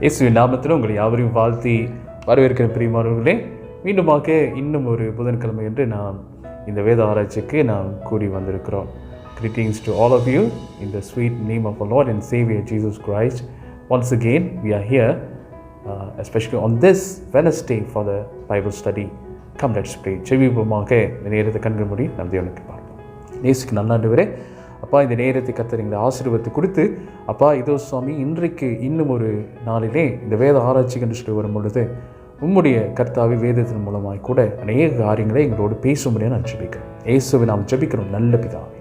இயேசுவின் நாமத்தில் உங்களை யாவரையும் வாழ்த்தி வரவேற்கிற பிரியமானவர்களே, மீண்டுமாக இன்னும் ஒரு புதன்கிழமை என்று நாம் இந்த வேத ஆராய்ச்சிக்கு நாம் கூடி வந்திருக்கிறோம். Greetings to all of you in the sweet name of our Lord and Savior Jesus Christ. Once again, we are here, especially on this Wednesday for the Bible study. Come, let's pray. செவிப்போமாக இந்த நேரத்தை கண்கள் மூடி நம் தேவனுக்கு பார்ப்போம். நேசுக்கு நல்லாண்டவரே, அப்பா, இந்த நேரத்தை கர்த்தர் எங்களை ஆசீர்வாதத்தை கொடுத்து, அப்பா இதோ சுவாமி, இன்றைக்கு இன்னும் ஒரு நாளிலே இந்த வேத ஆராய்ச்சி என்று சொல்லி வரும் பொழுது உம்முடைய கர்த்தாவை வேதத்தின் மூலமாய் கூட அநேக காரியங்களை எங்களோடு பேச முடியாது நான் ஜெபிக்கிறேன். இயேசுவை நாம் ஜெபிக்கிறோம், நல்ல பிதாவே,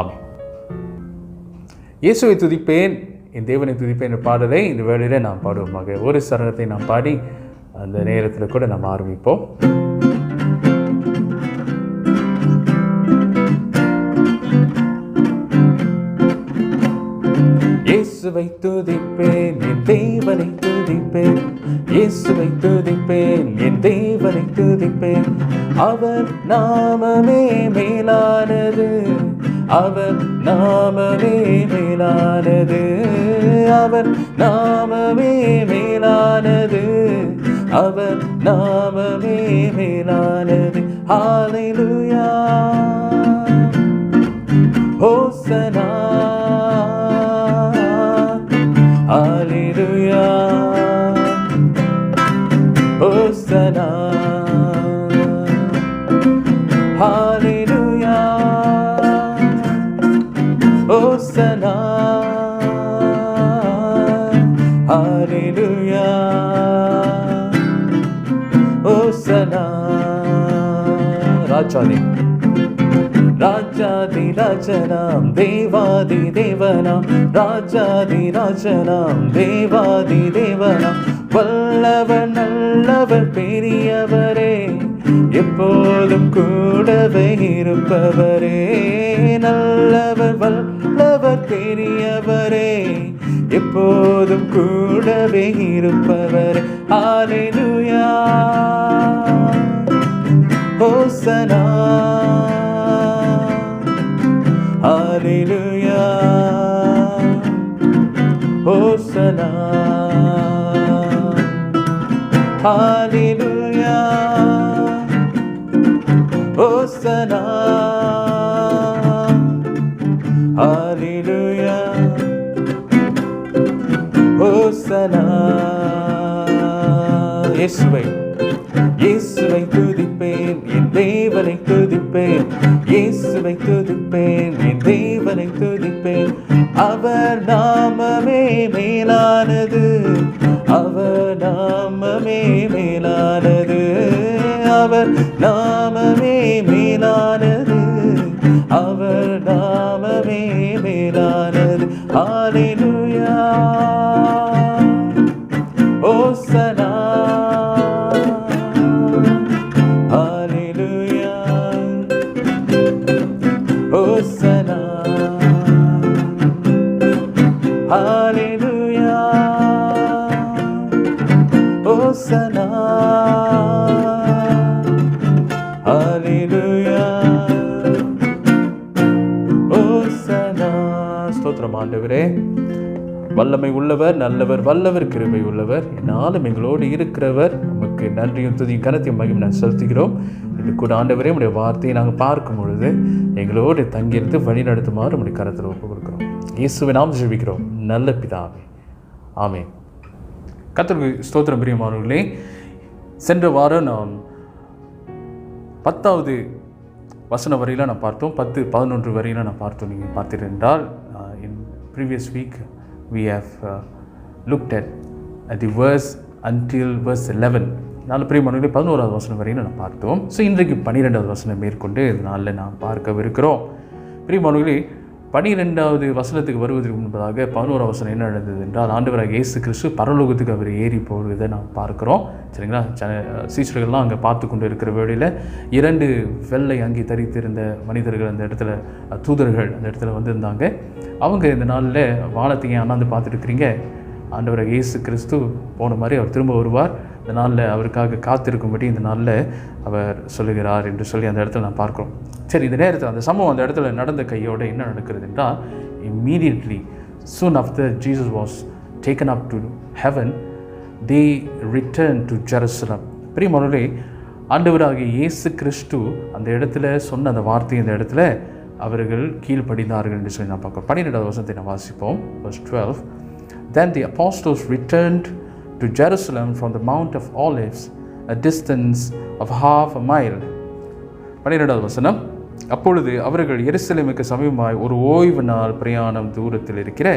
ஆமென். இயேசுவை துதிப்பேன், என் தேவனை துதிப்பேன் என்ற பாடலை இந்த வேளையிலே நாம் பாடுவோமாக. ஒரு சரணத்தை நாம் பாடி அந்த நேரத்தில் கூட நாம் ஆரம்பிப்போம். இயேசுவை துதிப்பேன், என் தேவனை துதிப்பேன், இயேசுவை துதிப்பேன், என் தேவனை துதிப்பேன். அவர் நாமமே மேலானது, அவர் நாமமே மேலானது, அவர் நாமமே மேலானது, அவர் நாமமே மேலானது. ஹல்லேலூயா, ஹோசனா, ஹல்லேலூயா, ஹோசனா, ஹல்லேலூயா, ஹோசனா, ஹல்லேலூயா, ஹோசனா. ராஜாதி ராஜாதி ராஜனாம் தேவாதி தேவனாம், ராஜாதி ராஜனாம் தேவாதி தேவனாம். வல்லவர் நல்லவர் பெரியவரே, எப்போதும் கூடவே இருப்பவரே. நல்லவர் வல்லவர் பெரியவரே, எப்போதும் கூடவே இருப்பவரே. ஹல்லேலூயா, ஹோசனா, ஹல்லேலூயா, ஹோசனா, ஹல்லேலூயா, ஹோசனா, ஹல்லேலூயா, ஹோசனா. இயேசுவை இயேசுவை துதிப்பேன், என் தேவனை துதிப்பேன், இயேசுவை துதிப்பேன், என் தேவனை துதிப்பேன். அவர் நாமமே மேலானது, அவர் நாமமே மேலானது, அவர் நாமமே மேலானது, அவர் நாமமே மேலானது. ஹல்லேலூயா, ஹோசனா, ஹல்லேலூயா, ஹோசனா, ஹல்லேலூயா, ஹோசனா, ஹல்லேலூயா, ஹோசனா. ஸ்தோத்திரம் ஆண்டவரே, வல்லமை உள்ளவர், நல்லவர், வல்லவர், கிருபை உள்ளவர், என்னாலும் எங்களோடு இருக்கிறவர். நமக்கு நன்றியும் துதியும் கனத்தையும் மகிமையும் நான் செலுத்துகிறோம். இது கூட ஆண்டவரே, உடைய வார்த்தையை நாங்கள் பார்க்கும் பொழுது எங்களோடு தங்கியிருந்து வழி நடத்துமாறு உடைய கரத்தில் ஒப்புக் கொடுக்கிறோம். இயேசுவை நாம் ஜெபிக்கிறோம், நல்ல பிதாவே, ஆமென். கர்த்தருக்கு ஸ்தோத்திரம். பிரியமானவர்களே, சென்ற வாரம் நாம் 10வது வசனம் வரையில நான் பார்த்தோம், 10, 11 வரையில நான் பார்த்தோம். நீங்கள் பார்த்தீர்கள் in previous week we have looked at the verse until verse 11. நாலு பிரியமானவர்களே, 11வது வசனம் வரையில நான் பார்த்தோம். ஸோ இன்றைக்கு 12வது வசனம் மேற்கொண்டு இதனால நாம் பார்க்கவிருக்கிறோம். பிரியமானவர்களே, 12வது வசனத்துக்கு வருவதற்கு முன்பதாக 11வது வசனம் என்ன நடந்தது என்றால், ஆண்டவராகிய இயேசு கிறிஸ்து பரலோகத்துக்கு அவர் ஏறி போவதை நாம் பார்க்கிறோம். சரிங்களா? சீஷர்கள்லாம் அங்கே பார்த்து கொண்டு இருக்கிற வேளையில் 2 வெள்ளை அங்கி தரித்திருந்த மனிதர்கள் அந்த இடத்துல, தூதர்கள் அந்த இடத்துல வந்திருந்தாங்க. அவங்க இந்த நாளில் வானத்தையும் அண்ணாந்து பார்த்துட்டு இருக்கிறீங்க, ஆண்டவராகிய இயேசு கிறிஸ்து போன மாதிரி அவர் திரும்ப வருவார், இந்த நாளில் அவருக்காக காத்திருக்கும்படி இந்த நாளில் அவர் சொல்லுகிறார் என்று சொல்லி அந்த இடத்துல நான் பார்க்குறோம். சரி, இந்த நேரத்தில் அந்த சம்பவம் அந்த இடத்துல நடந்த கையோடு என்ன நடக்கிறது என்றால், immediately soon after Jesus was taken up to heaven, they returned to Jerusalem. பிரியமானவர்களே, ஆண்டவராகிய இயேசு கிறிஸ்து அந்த இடத்துல சொன்ன அந்த வார்த்தை இந்த இடத்துல அவர்கள் கீழ்ப்படிந்தார்கள் என்று சொல்லி நான் பார்க்கிறோம். 12வது வசனத்தை நான் வாசிப்போம். Verse 12. Then the apostles returned to Jerusalem from the Mount of Olives, a distance of half a mile. 12வது வசனம். அப்பொழுது அவர்கள் எருசலேமுக்கு சமீபமாய் ஒரு ஓய்வு நாள் பிரயாணம் தூரத்தில் இருக்கிற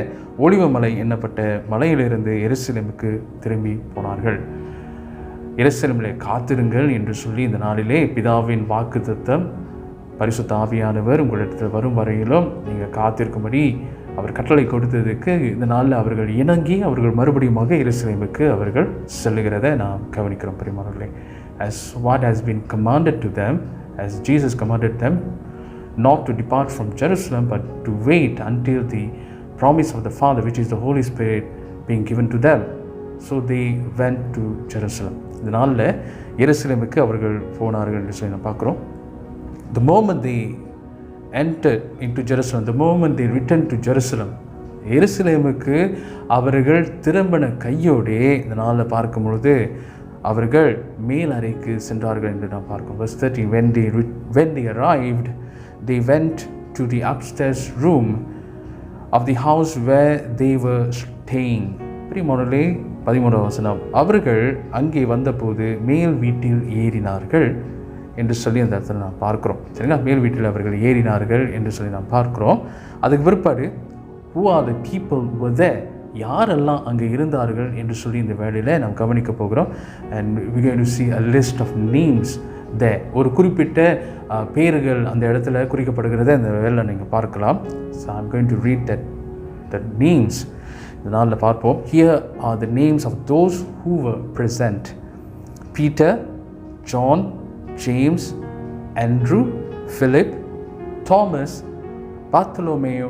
ஒலிவ மலை என்னப்பட்ட மலையிலிருந்து எருசலேமுக்கு திரும்பி போனார்கள். எருசலேமிலே காத்திருங்கள் என்று சொல்லி இந்த நாளிலே பிதாவின் வாக்குத்தத்தம், பரிசுத்த ஆவியானவர் உங்களிடத்தில் வரும் வரையிலும் நீங்கள் காத்திருக்கும்படி அவர் கட்டளை கொடுத்ததுக்கு இந்த நாளில் அவர்கள் இணங்கி அவர்கள் மறுபடியுமாக எருசலேமுக்கு அவர்கள் செல்லுகிறதை நாம் கவனிக்கிறோம். பிரியமானவர்களே, as what has been commanded to them, as Jesus commanded them not to depart from Jerusalem but to wait until the promise of the Father, which is the Holy Spirit, being given to them. So they went to Jerusalem. இதனால எருசலேமுக்கு அவர்கள் போனார்கள் என்று சொல்லி நான் பார்க்குறோம். The moment they entered into Jerusalem, the moment they returned to Jerusalem, எருசலேமுக்கு அவர்கள் திரும்பின கையோடே இந்த நாளில் பார்க்கும் பொழுது அவர்கள் மேல் அறைக்கு சென்றார்கள் என்று நாம் பார்க்கிறோம். Verse 13, when they arrived, they went to the upstairs room of the house where they were staying. பிரியமானவர்களே, 13வது வசனம், அவர்கள் அங்கே வந்தபோது மேல் வீட்டில் ஏறினார்கள் என்று சொல்லி அந்த இடத்துல நாம் பார்க்குறோம். சரிங்களா, மேல் வீட்டில் அவர்கள் ஏறினார்கள் என்று சொல்லி நாம் பார்க்குறோம். அதுக்கு பிற்பாடு who are the people were there, யாரெல்லாம் அங்கே இருந்தார்கள் என்று சொல்லி இந்த வேளையில் நாம் கவனிக்க போகிறோம். and we are going to see a list of names there. ஒரு குறிப்பிட்ட பேர்கள் அந்த இடத்துல குறிக்கப்படுகிறத அந்த வேளையில் நீங்கள் பார்க்கலாம். so I'm going to read that names. இதனால் பார்ப்போம். Here are the names of those who were present: Peter, John, James, Andrew, Philip, Thomas, Bartholomew,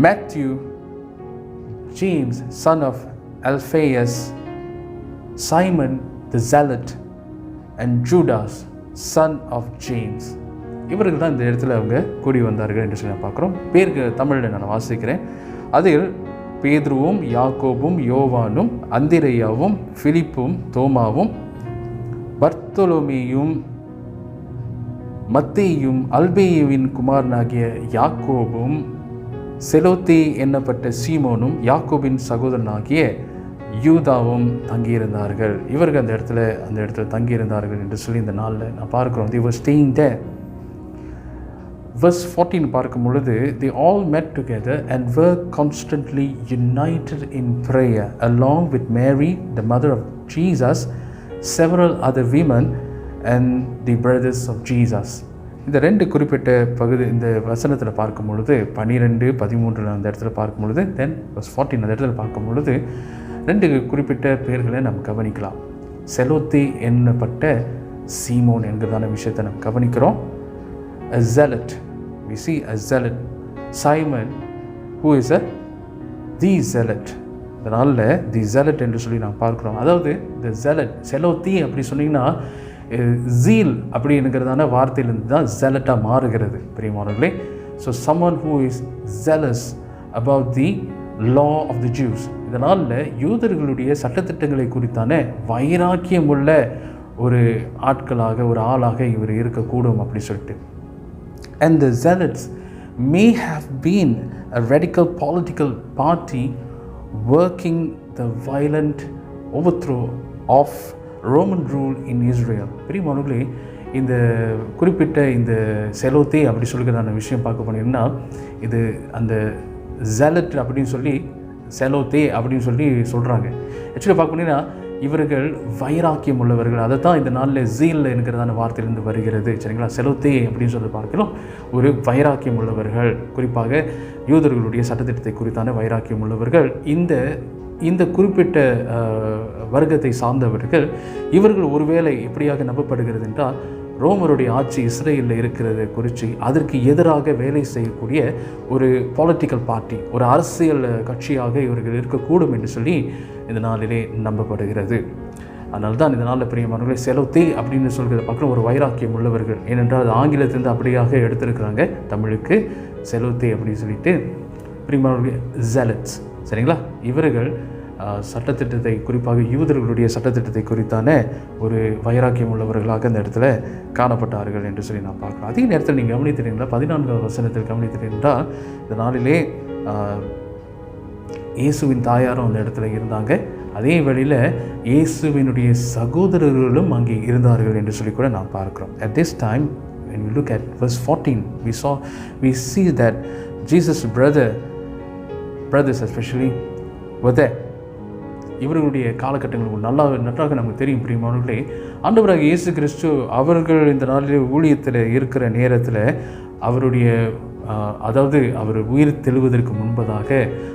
Matthew, James, son of Alphaeus, Simon the Zealot, and Judas, son of James. இவர்கள் தான் இந்த இடத்துல அவங்க கூடி வந்தார்கள் என்று சொல்லி பார்க்குறோம். பேருக்கு தமிழில் நான் வாசிக்கிறேன். அதில் பேதுருவும் யாக்கோபும் யோவானும் அந்திரேயாவும் பிலிப்பும் தோமாவும் பர்த்தொலோமேயும் மத்தேயும் அல்பேயுவின் குமாரனாகிய யாக்கோபும் செலோத்தே என்னப்பட்ட சீமோனும் யாக்கோபின் சகோதரனாகிய யூதாவும் தங்கியிருந்தார்கள். இவர்கள் அந்த இடத்துல தங்கியிருந்தார்கள் என்று சொல்லி இந்த நாளில் நான் பார்க்கிறோம். they were staying there. Verse 14 பார்க்கும் பொழுது they all met together and were constantly united in prayer along with Mary the mother of Jesus, several other women and the brothers of Jesus. இந்த ரெண்டு குறிப்பிட்ட பகுதி இந்த வசனத்தில் பார்க்கும் பொழுது 12, 13 அந்த இடத்துல பார்க்கும் பொழுது தென் verse 14 அந்த இடத்துல பார்க்கும் பொழுது ரெண்டு குறிப்பிட்ட பெயர்களை நம்ம கவனிக்கலாம். செலோத்தே என்னப்பட்ட சீமோன் என்கிறதான விஷயத்தை நம்ம கவனிக்கிறோம். A zealot, we see a zealot, Simon who is the zealot. அதனால் தி zealot என்று சொல்லி நாம் பார்க்குறோம். அதாவது the zealot, செலோத்தி அப்படி சொன்னீங்கன்னா ஜீல் அப்படி என்கிறதான வார்த்தையிலிருந்து தான் zealot-ஆக மாறுகிறது. பிரியமானவர்களே, so someone who is zealous about the law of the Jews. இதனால் யூதர்களுடைய சட்டத்திட்டங்களை குறித்தான வைராக்கியமுள்ள ஒரு ஆட்களாக ஒரு ஆளாக இவர் இருக்கக்கூடும் அப்படி சொல்லிட்டு. And the zealots may have been a radical political party working the violent overthrow of Roman rule in Israel. பிரியமானவர்களே, இந்த குறிப்பிட்ட இந்த செலோத்தே அப்படி சொல்லுகிறதான விஷயம் பார்க்க போனீங்கன்னா இது அந்த zealot அப்படின்னு சொல்லி செலோத்தே அப்படின்னு சொல்லி சொல்கிறாங்க. ஆக்சுவலி பார்க்க போனீங்கன்னா இவர்கள் வைராக்கியம் உள்ளவர்கள். அதை தான் இந்த நாளில் ஜீல் என்கிறதான வார்த்தையிலிருந்து வருகிறது. சரிங்களா, செலோத்தே அப்படின்னு சொல்லி பார்க்கலாம் ஒரு வைராக்கியம் உள்ளவர்கள், குறிப்பாக யூதர்களுடைய சட்டத்திட்டத்தை குறித்தான வைராக்கியம் உள்ளவர்கள். இந்த குறிப்பிட்ட வர்க்கத்தை சார்ந்தவர்கள் இவர்கள் ஒருவேளை எப்படியாக நம்பப்படுகிறது என்றால் ரோமருடைய ஆட்சி இஸ்ரேலில் இருக்கிறது குறித்து அதற்கு எதிராக வேலை செய்யக்கூடிய ஒரு பொலிட்டிக்கல் பார்ட்டி, ஒரு அரசியல் கட்சியாக இவர்கள் இருக்கக்கூடும் என்று சொல்லி இந்த நாளிலே நம்பப்படுகிறது. அதனால தான் இந்த நாளில் பிரியமானவர்களே செலோத்தே அப்படின்னு சொல்கிறத பார்க்குறோம் ஒரு வைராக்கியம் உள்ளவர்கள். ஏனென்றால் அது ஆங்கிலத்திலிருந்து அப்படியாக எடுத்திருக்கிறாங்க தமிழுக்கு செலோத்தே அப்படின்னு சொல்லிட்டு. பிரியமானவர்களே, zealots. சரிங்களா? இவர்கள் சட்டத்திட்டத்தை, குறிப்பாக யூதர்களுடைய சட்டத்திட்டத்தை குறித்தான ஒரு வைராக்கியம் உள்ளவர்களாக அந்த இடத்துல காணப்பட்டார்கள் என்று சொல்லி நான் பார்க்கலாம். அதே நேரத்தில் நீங்கள் கவனித்திருந்தீங்களா, 14வது வசனத்தில் கவனித்திருந்தால், இந்த நாளிலே இயேசுவின் தாயாரும் அந்த இடத்துல இருந்தாங்க. அதே வழியில் இயேசுவினுடைய சகோதரர்களும் அங்கே இருந்தார்கள் என்று சொல்லி கூட நாம் பார்க்கிறோம். At this time, when we look at verse 14, we see that Jesus' brothers especially were there. இவர்களுடைய காலகட்டங்களுக்கு நன்றாக நமக்கு தெரியும் பிரியமானவர்களே. ஆண்டவராக இயேசு கிறிஸ்து அவர்கள் இந்த நாளில் ஊழியத்தில் இருக்கிற நேரத்தில் அவருடைய அவர் உயிர் தெழுவதற்கு முன்பதாக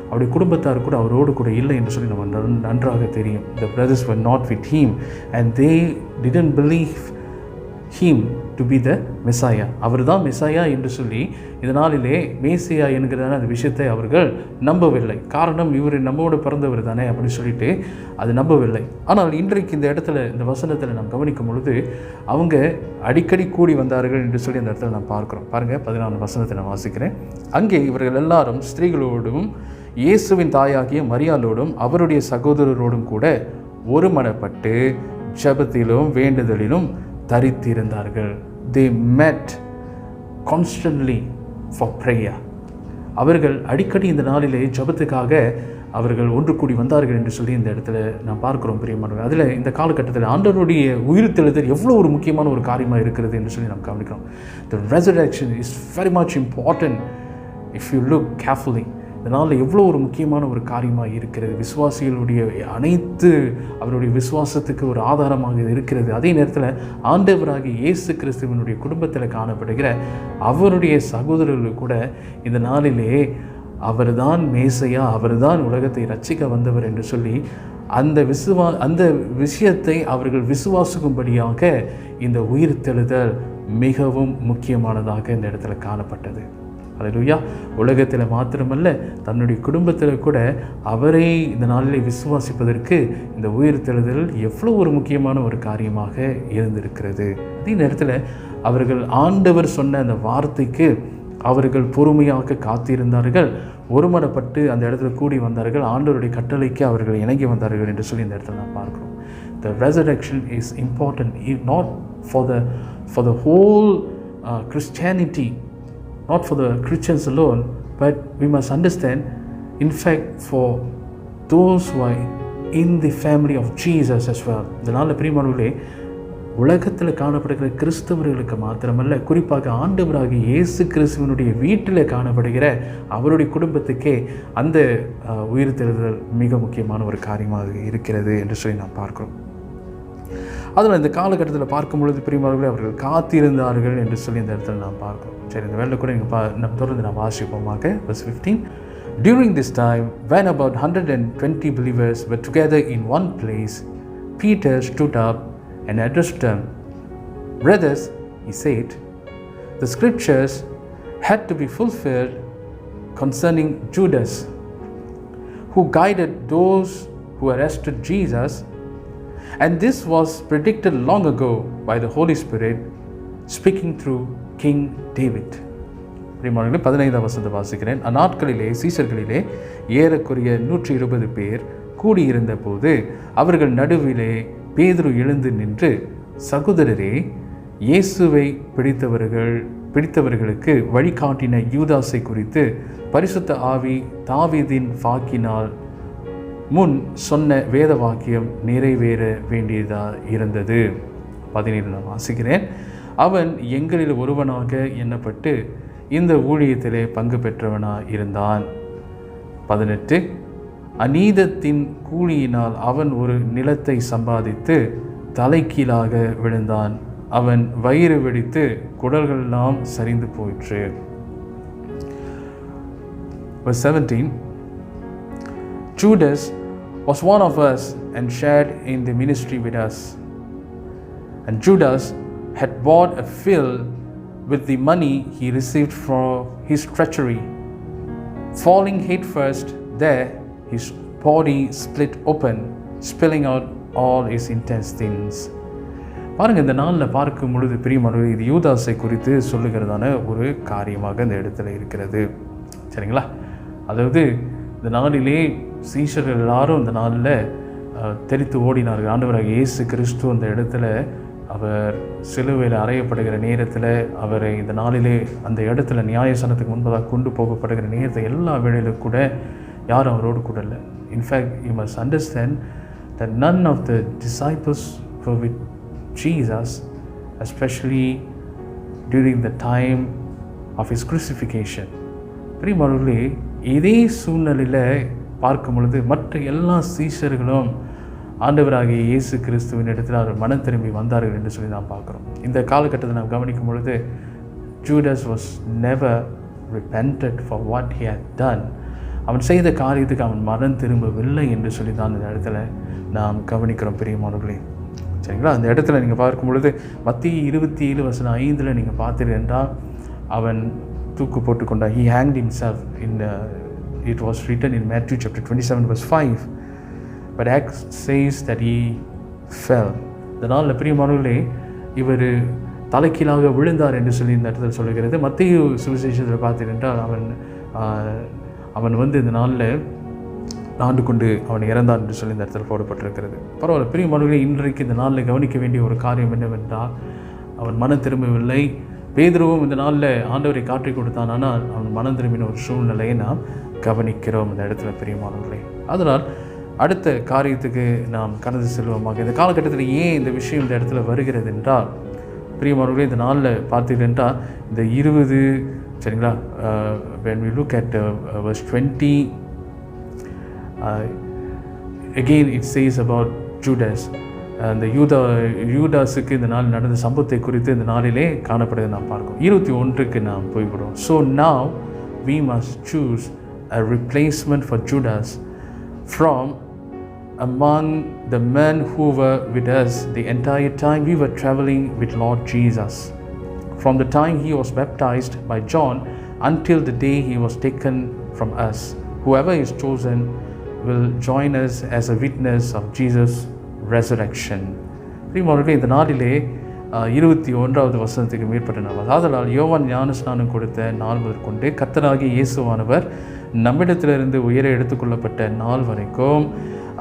அவருடைய குடும்பத்தார் கூட அவரோடு கூட இல்லை என்று சொல்லி நம்ம நன்றாக தெரியும். The brothers were not with him and they didn't believe him to be the Messiah. அவர் தான் மெசாயா என்று சொல்லி இதனாலே மேசியா என்கிறதான அந்த விஷயத்தை அவர்கள் நம்பவில்லை. காரணம், இவர் நம்மோடு பிறந்தவர் தானே அப்படின்னு சொல்லிட்டு அது நம்பவில்லை. ஆனால் இன்றைக்கு இந்த இடத்துல, இந்த வசனத்தில் நாம் கவனிக்கும் பொழுது அவங்க அடிக்கடி கூடி வந்தார்கள் என்று சொல்லி அந்த இடத்துல நாம் பார்க்குறோம். பாருங்கள், 14 வசனத்தை நான் வாசிக்கிறேன். அங்கே இவர்கள் எல்லாரும் ஸ்திரீகளோடும் இயேசுவின் தாயாகிய மரியாளோடும் அவருடைய சகோதரரோடும் கூட ஒருமனப்பட்டு ஜெபத்திலும் வேண்டுதலிலும் தரித்திருந்தார்கள். They met constantly for prayer. அவர்கள் அடிக்கடி இந்த நாளிலே ஜெபத்துக்காக அவர்கள் ஒன்று கூடி வந்தார்கள் என்று சொல்லி இந்த இடத்துல நான் பார்க்கிறோம் பிரியமானவர்களே. அதில் இந்த காலகட்டத்தில் ஆண்டவருடைய உயிர்த்தெழுதல் எவ்வளோ ஒரு முக்கியமான ஒரு காரியமாக இருக்கிறது என்று சொல்லி நாம் கவனிக்கிறோம். The resurrection is very much important if you look carefully. இதனால் எவ்வளோ ஒரு முக்கியமான ஒரு காரியமாக இருக்கிறது. விசுவாசிகளுடைய அனைத்து அவருடைய விசுவாசத்துக்கு ஒரு ஆதாரமாக இருக்கிறது. அதே நேரத்தில் ஆண்டவராகிய இயேசு கிறிஸ்துவினுடைய குடும்பத்தில் காணப்படுகிற அவருடைய சகோதரர்கள் கூட இந்த நாளிலே அவர்தான் மேசையா, அவர்தான் உலகத்தை ரட்சிக்க வந்தவர் என்று சொல்லி அந்த விஷயத்தை அவர்கள் விசுவாசிக்கும்படியாக இந்த உயிர்த்தெழுதல் மிகவும் முக்கியமானதாக இந்த இடத்துல காணப்பட்டது. அல்லேலூயா. உலகத்தில் மாத்திரமல்ல, தன்னுடைய குடும்பத்தில் கூட அவரை இந்த நாளிலே விசுவாசிப்பதற்கு இந்த உயிர்த்தெழுதல் எவ்வளோ ஒரு முக்கியமான ஒரு காரியமாக இருந்திருக்கிறது. அதே நேரத்தில் அவர்கள் ஆண்டவர் சொன்ன அந்த வார்த்தைக்கு அவர்கள் பொறுமையாக காத்திருந்தார்கள், ஒருமனப்பட்டு அந்த இடத்துல கூடி வந்தார்கள், ஆண்டவருடைய கட்டளைக்கு அவர்கள் இணங்கி வந்தார்கள் என்று சொல்லி இந்த இடத்துல நான் பார்க்கிறோம். The resurrection is important not for the whole Christianity, not for the Christians alone, but we must understand, in fact, for those who are in the family of Jesus as well. இதனால் பிரியமானவர்களே, உலகத்தில் காணப்படுகிற கிறிஸ்தவர்களுக்கு மாத்திரமல்ல, குறிப்பாக ஆண்டவராகிய இயேசு கிறிஸ்துவினுடைய வீட்டில் காணப்படுகிற அவருடைய குடும்பத்துக்கே அந்த உயிர்த்தெழுதல் மிக முக்கியமான ஒரு காரியமாக இருக்கிறது என்று சொல்லி நாம் பார்க்கிறோம். அதில் இந்த காலகட்டத்தில் பார்க்கும் பொழுது பிரியமானவர்களே, அவர்கள் காத்திருந்தார்கள் என்று சொல்லி இந்த இடத்துல நாம் பார்க்கிறோம். சரி, இந்த வேலை கூட நம்ம தொடர்ந்து நாம் வாசிப்போமாக. Verse 15. During this time, when about 120 believers were together in one place, Peter stood up and addressed them. Brothers, he said, the scriptures had to be fulfilled concerning Judas, who guided those who arrested Jesus, and this was predicted long ago by the Holy Spirit speaking through King David. பிரியமானவர்களே, 15ஆம் வசனத்தை வாசிக்கிறேன். அந்நாட்களிலே சீஷர்களிலே ஏறக்குறைய 120 பேர் கூடியிருந்த போது அவர்கள் நடுவிலே பேதுரு எழுந்து நின்று, சகோதரரே, இயேசுவை பிடித்தவர்களுக்கு வழிகாட்டின யூதாசை குறித்து பரிசுத்த ஆவி தாவீதின் வாக்கினால் முன் சொன்ன வேத வாக்கியம் நிறைவேற வேண்டியதாக இருந்தது. 17 நான் வாசிக்கிறேன். அவன் எங்களில் ஒருவனாக எண்ணப்பட்டு இந்த ஊழியத்திலே பங்கு பெற்றவனாக இருந்தான். 18 அநீதத்தின் கூலியினால் அவன் ஒரு நிலத்தை சம்பாதித்து தலைக்கீழாக விழுந்தான். அவன் வயிறு வெடித்து குடல்களெல்லாம் சரிந்து போயிற்று. 17 Judas was one of us and shared in the ministry with us. And Judas had bought a field with the money he received for his treachery. Falling headfirst there, his body split open, spilling out all his intestines. பாருங்க, இந்த நாளில் பார்க்கும் பொழுது பிரியமானவர்களே, இது யூதாசை குறித்து சொல்லுகிறதான ஒரு காரியமாக இந்த இடத்துல இருக்கிறது. சரிங்களா? அதாவது இந்த நாளிலே சீஷர்கள் எல்லாரும் இந்த நாளில் தெரித்து ஓடினார்கள். ஆண்டவராக இயேசு கிறிஸ்து அந்த இடத்துல அவர் சிலுவையில் அறையப்படுகிற நேரத்தில், அவரை இந்த நாளிலே அந்த இடத்துல நியாயசனத்துக்கு முன்பதாக கொண்டு போகப்படுகிற நேரத்தை எல்லா வேளையிலும் கூட யாரும் அவரோடு கூட இல்லை. In fact you must understand that none of the disciples were with Jesus, especially during the time of his crucifixion. பிரியமானவர்களே, இதே சூழ்நிலையில் பார்க்கும் பொழுது மற்ற எல்லா சீஷர்களும் ஆண்டவராகிய இயேசு கிறிஸ்துவின் இடத்தில் அவர் மனம் திரும்பி வந்தார்கள் என்று சொல்லி நாம் பார்க்குறோம். இந்த காலகட்டத்தை நாம் கவனிக்கும் பொழுது Judas was never repented for what he had done. அவன் செய்த காரியத்துக்கு அவன் மனம் திரும்பவில்லை என்று சொல்லி தான் இந்த இடத்துல நாம் கவனிக்கிறோம் பிரியமானவர்களே. சரிங்களா? அந்த இடத்துல நீங்கள் பார்க்கும் பொழுது மத்திய 27:5 நீங்கள் பார்த்தீர்கள் என்றால் அவன் தூக்கு போட்டுக்கொண்டான். He hanged himself in it was written in Matthew chapter 27:5. But Acts says that he fell. இதனால் பிரியமானவர்களே, இவர் தலைக்கீழாக விழுந்தார் என்று சொல்லி இந்த இடத்துல சொல்லுகிறது. மத்திய சுவிசேஷத்தில் பார்த்தீர்கள் அவன் இந்த நாளில் ஆண்டு கொண்டு அவன் இறந்தான் என்று சொல்லி இந்த இடத்துல போடப்பட்டிருக்கிறது. பரவாயில்ல பிரியமானவர்களே, இன்றைக்கு இந்த நாளில் கவனிக்க வேண்டிய ஒரு காரியம் என்னவென்றால் அவன் மனம் திரும்பவில்லை. பேதுருவும் இந்த நாளில் ஆண்டவரை காட்டி கொடுத்தான், ஆனால் அவன் மனம் திரும்பின ஒரு சூழ்நிலையை நாம் கவனிக்கிறோம் இந்த இடத்துல பிரியமானவர்களே. அதனால் அடுத்த காரியத்துக்கு நாம் கடந்து செல்வோமாக. இந்த காலகட்டத்தில் ஏன் இந்த விஷயம் இந்த இடத்துல வருகிறது என்றால் பிரியமானவர்களே, இந்த நாளில் பார்த்தீர்கள் என்றால் இந்த 20 சரிங்களா, when we look at verse 20, again it says about Judas. அந்த யூதாஸுக்கு இந்த நாள் நடந்த சம்பவத்தை குறித்து இந்த நாளிலே காணப்படுவதை நாம் பார்க்கிறோம். 21க்கு நாம் போய்விடுவோம். So now we must choose a replacement for Judas from among the men who were with us the entire time we were traveling with Lord Jesus. From the time he was baptized by John until the day he was taken from us. Whoever is chosen will join us as a witness of Jesus' resurrection. பிரியமானவர்களே, இந்த நாளிலே 21வது வசனத்துக்கு மேற்பட்ட நாள், ஆதலால் யோவான் ஞானஸ்நானம் கொடுத்த நாள் முதற்கொண்டு கர்த்தராகிய இயேசுவானவர் நம்மிடத்திலிருந்து உயர எடுத்துக்கொள்ளப்பட்ட நாள் வரைக்கும்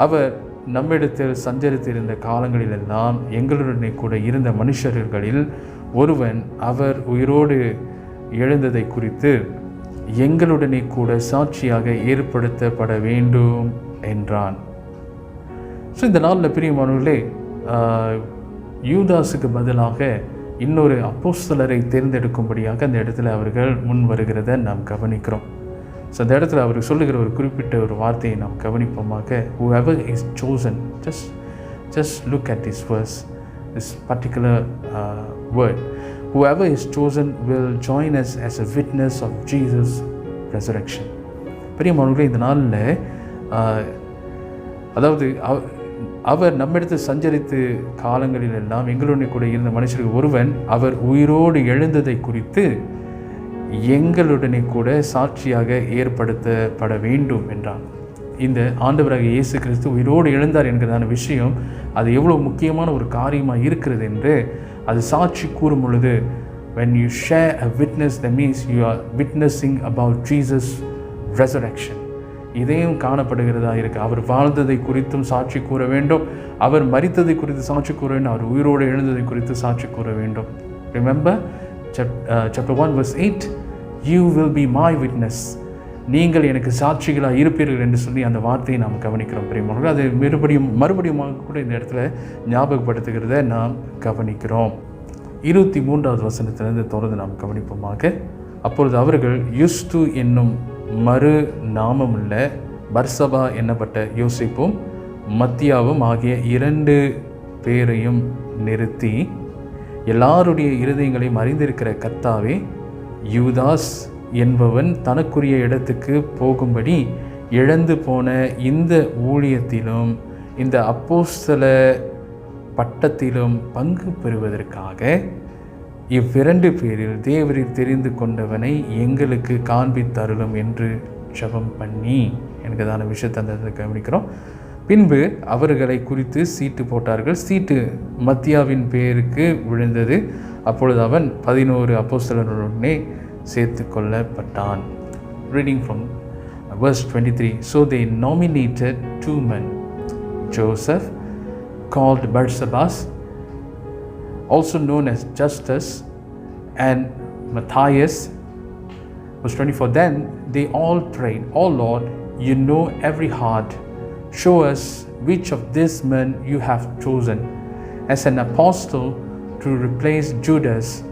அவர் நம்மிடத்தில் சஞ்சரித்திருந்த காலங்களிலெல்லாம் எங்களுடனே கூட இருந்த மனுஷர்களில் ஒருவன் அவர் உயிரோடு எழுந்ததை குறித்து எங்களுடனே கூட சாட்சியாக ஏற்படுத்தப்பட வேண்டும் என்றான். ஸோ இந்த நாளில் பிரியமானவர்களே, யூதாஸுக்கு பதிலாக இன்னொரு அப்போஸ்தலரை தேர்ந்தெடுக்கும்படியாக அந்த இடத்துல அவர்கள் முன் வருகிறத நாம் கவனிக்கிறோம். ஸோ அந்த இடத்துல அவர் சொல்லுகிற ஒரு குறிப்பிட்ட ஒரு வார்த்தையை நாம் கவனிப்போமாக. whoever is chosen, just look at this verse, this particular word. Whoever is chosen will join us as a witness of Jesus' resurrection. பிரியமானவர்களே, இந்த நாளில் அதாவது அவர் நம்மிடத்தில் சஞ்சரித்து காலங்களில் எல்லாம் எங்களுடைய கூட இருந்த மனுஷருக்கு ஒருவன் அவர் உயிரோடு எழுந்ததை குறித்து எங்களுடனே கூட சாட்சியாக ஏற்படுத்தப்பட வேண்டும் என்றான். இந்த ஆண்டவராக இயேசு கிறிஸ்து உயிரோடு எழுந்தார் என்கிறதான விஷயம் அது எவ்வளோ முக்கியமான ஒரு காரியமாக இருக்கிறது என்று அது சாட்சி கூறும் பொழுது, when you share a witness, that means you are witnessing about Jesus' resurrection. இதையும் காணப்படுகிறதா இருக்கு. அவர் வாழ்ந்ததை குறித்தும் சாட்சி கூற வேண்டும், அவர் மரித்ததை குறித்து சாட்சி கூற வேண்டும், அவர் உயிரோடு எழுந்ததை குறித்து சாட்சி கூற வேண்டும். Remember chapter 1 verse 8, you will be my witness. நீங்கள் எனக்கு சாட்சிகளாக இருப்பீர்கள் என்று சொல்லி அந்த வார்த்தையை நாம் கவனிக்கிறோம் பிரியமானவர்களே. அது மறுபடியும் கூட இந்த இடத்துல ஞாபகப்படுத்துகிறத நாம் கவனிக்கிறோம். 23வது வசனத்திலிருந்து தொடர்ந்து நாம் கவனிப்போமாக. அப்பொழுது அவர்கள் யுஸ்து என்னும் மறு நாமமுள்ள பர்சபா என்னப்பட்ட யோசிப்பும் மத்தியாவும் ஆகிய 2 பேரையும் நிறுத்தி, எல்லாருடைய இருதயங்களையும் அறிந்திருக்கிற கர்த்தாவே, யூதாஸ் என்பவன் தனக்குரிய இடத்துக்கு போகும்படி இழந்து போன இந்த ஊழியத்திலும் இந்த அப்போஸ்தல பட்டத்திலும் பங்கு பெறுவதற்காக இவ்2 பேரில் தேவரீர் தெரிந்து கொண்டவனை எங்களுக்கு காண்பித்தருளும் என்று ஜெபம் பண்ணி எனக்குதான விஷயத்தை அந்த கவனிக்கிறோம். பின்பு அவர்களை குறித்து சீட்டு போட்டார்கள். சீட்டு மத்தியாவின் பேருக்கு விழுந்தது. அப்பொழுது அவன் 11 அப்போஸ்தலருடனே சேர்த்து கொள்ளப்பட்டான். Reading from verse 23, so they nominated 2 men, Joseph, called Barsabas, also known as Justus, and Matthias. Verse 24, then they all prayed, "O Lord, you know every heart. Show us which of these men you have chosen as an apostle to replace Judas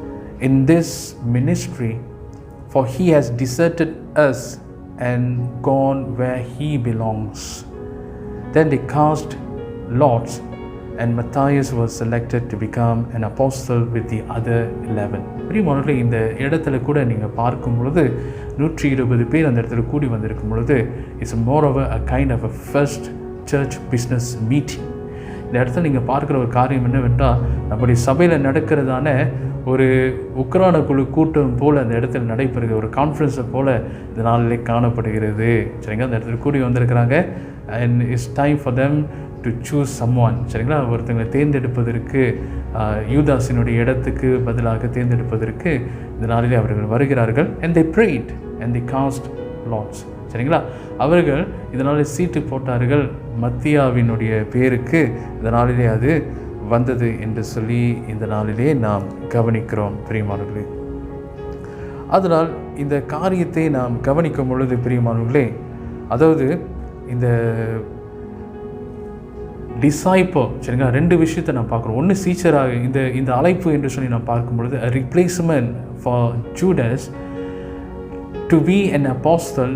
in this ministry, for he has deserted us and gone where he belongs." Then they cast lots, and Matthias was selected to become an apostle with the other 11. பிரியமானவர்களே, இந்த இடத்துல கூட நீங்கள் பார்க்கும் பொழுது 120 பேர் அந்த இடத்துல கூடி வந்திருக்கும் பொழுது it's more of a kind of a first church business meeting. இந்த இடத்துல நீங்கள் பார்க்குற ஒரு காரியம் என்னவென்றால், நம்முடைய சபையில் நடக்கிறதான ஒரு உக்ரான குழு கூட்டம் போல் அந்த இடத்துல நடைபெறுகிற ஒரு கான்ஃபரன்ஸை போல் இந்த நாளிலே காணப்படுகிறது. சரிங்களா? அந்த இடத்துல கூடி வந்திருக்கிறாங்க. And it's time for them to choose someone. சரிங்களா? ஒருத்தங்களை தேர்ந்தெடுப்பதற்கு, யூதாஸினுடைய இடத்துக்கு பதிலாக தேர்ந்தெடுப்பதற்கு இந்த நாளிலே அவர்கள் வருகிறார்கள். and they prayed and they cast lots. சரிங்களா? அவர்கள் இதனாலே சீட்டு போட்டார்கள். மத்தியாவினுடைய பேருக்கு இந்த நாளிலே அது வந்தது என்று சொல்லி இந்த நாளிலே நாம் கவனிக்கிறோம் பிரியமானவர்களே. அதனால் இந்த காரியத்தை நாம் கவனிக்கும் பொழுது பிரியமானவர்களே, அதாவது இந்த டிசைபிள், சரிங்களா, 2 விஷயத்தை நான் பார்க்குறோம். ஒன்று சீச்சராக இந்த அழைப்பு என்று சொல்லி நான் பார்க்கும் பொழுது a replacement for Judas to be an apostle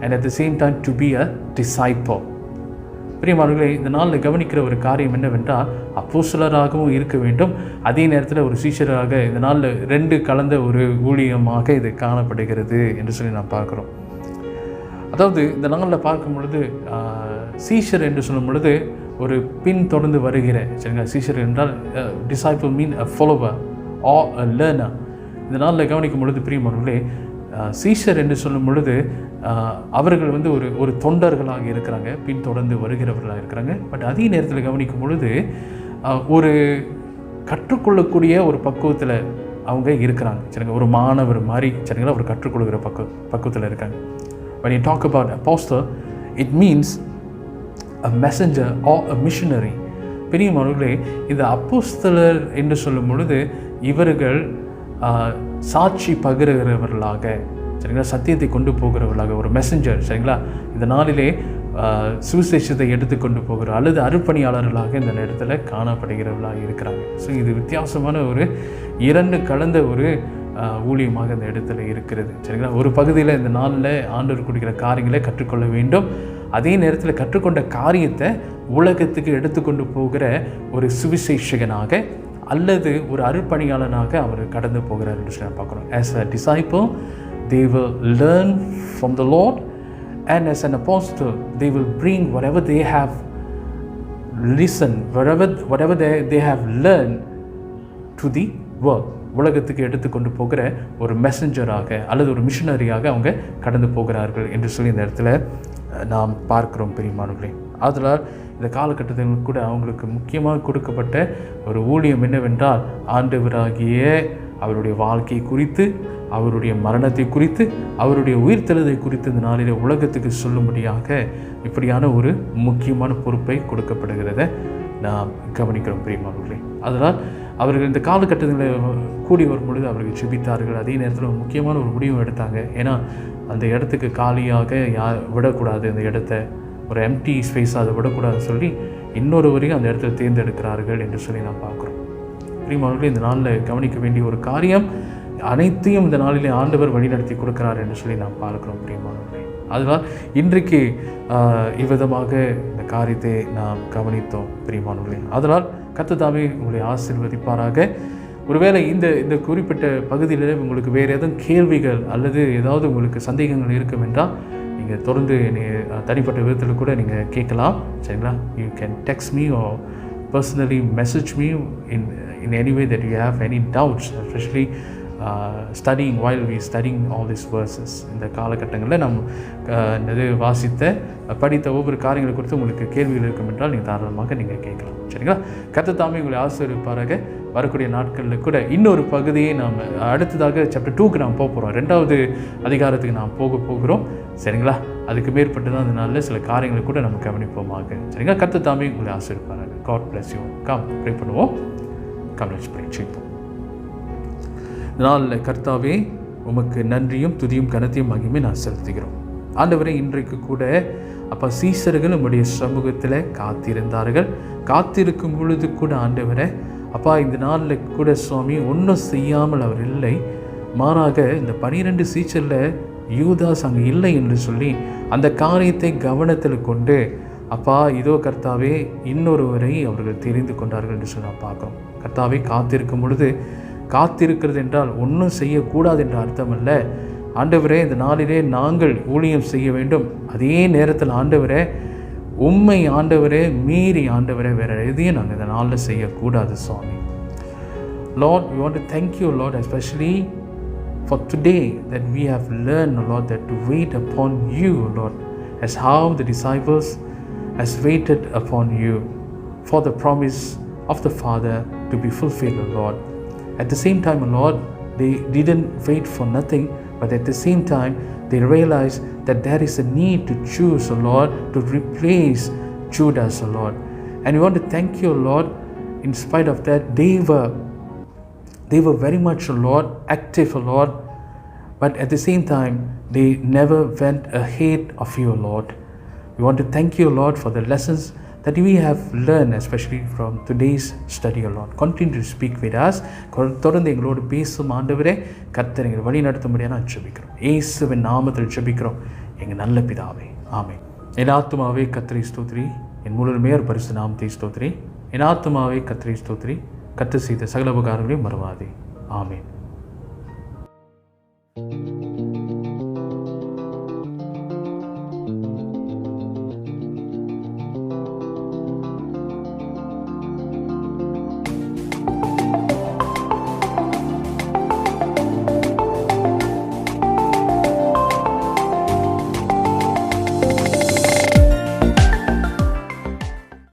and at the same time to be a disciple. பிரியமானவர்களே, இந்த நாளில் கவனிக்கிற ஒரு காரியம் என்னவென்றால், அப்போஸ்தலராகவும் இருக்க வேண்டும், அதே நேரத்தில் ஒரு சீஷராக இந்த நாளில் 2 கலந்த ஒரு ஊழியமாக இது காணப்படுகிறது என்று சொல்லி நான் பார்க்குறோம். அதாவது இந்த நாளில் பார்க்கும் பொழுது சீஷர் என்று சொல்லும் பொழுது ஒரு பின் தொடர்ந்து வருகிற, சரிங்களா, சீஷர் என்றால் disciple mean a follower or a learner. இந்த நாளில் கவனிக்கும் பொழுது பிரியமானவர்களே, சீஷர் என்று சொல்லும் பொழுது அவர்கள் ஒரு தொண்டர்களாக இருக்கிறாங்க, பின் தொடர்ந்து வருகிறவர்களாக இருக்கிறாங்க. பட் அதே நேரத்தில் கவனிக்கும் பொழுது ஒரு கற்றுக்கொள்ளக்கூடிய ஒரு பக்குவத்தில் அவங்க இருக்கிறாங்க. சரிங்க, ஒரு மாணவர் மாதிரி, சரிங்களா, ஒரு கற்றுக்கொள்கிற பக்குவத்தில் இருக்காங்க. When you talk about apostle, it means a messenger or a missionary. பெரியமானவர்களே, இந்த அப்போஸ்தலர் என்று சொல்லும் பொழுது இவர்கள் சாட்சி பகிர்கிறவர்களாக, சரிங்களா, சத்தியத்தை கொண்டு போகிறவர்களாக, ஒரு மெசஞ்சர், சரிங்களா, இந்த நாளிலே சுவிசேஷத்தை எடுத்துக்கொண்டு போகிற அல்லது அருப்பணியாளர்களாக இந்த இடத்துல காணப்படுகிறவர்களாக இருக்கிறாங்க. ஸோ இது வித்தியாசமான ஒரு 2 கலந்த ஒரு ஊழியமாக இந்த இடத்துல இருக்கிறது. சரிங்களா? ஒரு பகுதியில் இந்த நாளில் ஆண்டவர் கொடுக்கிற காரியங்களை கற்றுக்கொள்ள வேண்டும், அதே நேரத்தில் கற்றுக்கொண்ட காரியத்தை உலகத்துக்கு எடுத்துக்கொண்டு போகிற ஒரு சுவிசேஷகனாக அல்லது ஒரு அருப்பணியாளனாக அவர் கடந்து போகிறார் என்று சொல்லி பார்க்குறோம். As a disciple, they will learn from the Lord, and as an apostle, they will bring whatever they have listened, whatever they have learned to the world. உலகத்துக்கு எடுத்துக்கொண்டு போகிற ஒரு மெசஞ்சராக அல்லது ஒரு மிஷனரியாக அவங்க கடந்து போகிறார்கள் என்று சொல்லி இந்த இடத்துல நாம் பார்க்கிறோம் பெரியமானவர்களே. அதனால் இந்த காலகட்டத்தில் கூட அவங்களுக்கு முக்கியமாக கொடுக்கப்பட்ட ஒரு ஊழியம் என்னவென்றால், ஆண்டவராகிய அவருடைய வாழ்க்கை குறித்து, அவருடைய மரணத்தை குறித்து, அவருடைய உயிர்த்தெழுதை குறித்து இந்த நாளில் உலகத்துக்கு சொல்லும்படியாக இப்படியான ஒரு முக்கியமான பொறுப்பை கொடுக்கப்படுகிறத நாம் கவனிக்கிறோம் பிரியமானவர்களே. அதனால் அவர்கள் இந்த காலகட்டத்தில் கூடி வரும் பொழுது அவர்கள் ஜெபித்தார்கள். அதே நேரத்தில் முக்கியமான ஒரு முடிவு எடுத்தாங்க. ஏன்னா அந்த இடத்துக்கு காலியாக விடக்கூடாது, அந்த இடத்த ஒரு எம்டி ஸ்பேஸாக அதை விடக்கூடாதுன்னு சொல்லி இன்னொரு வரையும் அந்த இடத்துல தேர்ந்தெடுக்கிறார்கள் என்று சொல்லி நான் பார்க்குறோம். பிரியமானவர்களே, இந்த நாளில் கவனிக்க வேண்டிய ஒரு காரியம், அனைத்தையும் இந்த நாளிலே ஆண்டவர் வழிநடத்தி கொடுக்கிறார் என்று சொல்லி நாம் பார்க்கிறோம் பிரியமானவர்களே. அதனால் இன்றைக்கு இவ்விதமாக இந்த காரியத்தை நாம் கவனித்தோம் பிரியமானவர்களே. அதனால் கர்த்தர் உங்களை ஆசீர்வதிப்பாராக. ஒருவேளை இந்த குறிப்பிட்ட பகுதியில் உங்களுக்கு வேறு எதுவும் கேள்விகள் அல்லது ஏதாவது உங்களுக்கு சந்தேகங்கள் இருக்கும் என்றால் நீங்கள் தொடர்ந்து என்னை தனிப்பட்ட விதத்தில் கூட நீங்கள் கேட்கலாம். சரிங்களா? You can text me or personally message me in any way that you have any doubts, especially studying while we studying all these verses. இந்த காலகட்டங்களில் நாம் படித்த ஒவ்வொரு காரியங்களை குறித்து உங்களுக்கு கேள்விகள் இருக்கும் என்றால் நீங்கள் தாராளமாக நீங்கள் கேட்கலாம். சரிங்களா? கர்த்தர் தாமே உங்களை ஆசீர்வதிப்பாராக. வரக்கூடிய நாட்களில் கூட இன்னொரு பகுதியை நாம் அடுத்ததாக சாப்டர் 2க்கு நாம் போக போகிறோம். 2வது அதிகாரத்துக்கு நாம் போகிறோம். சரிங்களா? அதுக்கு மேற்பட்டு தான் அந்த நாளில் சில காரியங்களை கூட நம்ம கவனிப்போமாக. சரிங்களா? கர்த்தர் தாமே உங்களை ஆசீர்வதிப்பாராக. God bless you. Come pray பண்ணுவோம். Come let's pray. ஜெபிப்போம். நாளில் கர்த்தாவே உமக்கு நன்றியும் துதியும் கனத்தையும் மகிமை நான் செலுத்துகிறோம். ஆண்டவரே, இன்றைக்கு கூட அப்பா சீசர்கள் உம்முடைய சமூகத்தில் காத்திருந்தார்கள். காத்திருக்கும் பொழுது கூட ஆண்டவரே அப்பா இந்த நாளில் கூட சுவாமி ஒன்றும் செய்யாமல் அவர் இல்லை. மாறாக இந்த 12 சீசரில் யூதாஸ் அங்கே இல்லை என்று சொல்லி அந்த காரியத்தை கவனத்தில் கொண்டு அப்பா இதோ கர்த்தாவே இன்னொருவரை அவர்கள் தெரிந்து கொண்டார்கள் என்று சொல்லி நான் பார்க்குறோம். கர்த்தாவே, காத்திருக்கும் பொழுது காத்திருக்கிறது என்றால் ஒன்றும் செய்யக்கூடாது என்ற அர்த்தம் அல்ல. ஆண்டவரே, இந்த நாளிலே நாங்கள் ஊழியம் செய்ய வேண்டும். அதே நேரத்தில் ஆண்டவரே உம்மை ஆண்டவரே மீறி ஆண்டவரே வேறு எதையும் நாங்கள் இந்த நாளில் செய்யக்கூடாது சுவாமி. Lord, we want to thank you, Lord, especially for today that we have learned, Lord, that to wait upon you, Lord, as how the disciples has waited upon you for the promise of the Father to be fulfilled, Lord. At the same time, Lord, they didn't wait for nothing, but at the same time, they realized that there is a need to choose, Lord, to replace Judas, Lord. And we want to thank you, Lord, in spite of that, they were very much, Lord, active, Lord, but at the same time, they never went ahead of you, Lord. We want to thank you, Lord, for the lessons that we have learned, especially from today's study, Lord. Continue to speak with us. தொடர்ந்து எங்களோடு பேசும் ஆண்டவரே, கர்த்தர் எங்களை வழி நடத்தும்படியாக நான் ஜெபிக்கிறோம். இயேசுவின் நாமத்தில் ஜெபிக்கிறோம் எங்கள் நல்ல பிதாவே. ஆமென். என் ஆத்துமாவே கர்த்தரை ஸ்தோத்திரி, என் முழு மேயர் பரிசு நாமத்தை ஸ்தோத்திரி. என் ஆத்துமாவே கர்த்தரை ஸ்தோத்திரி, கர்த்தர் செய்த சகல உபகாரங்களையும் மறவாதே. ஆமென்.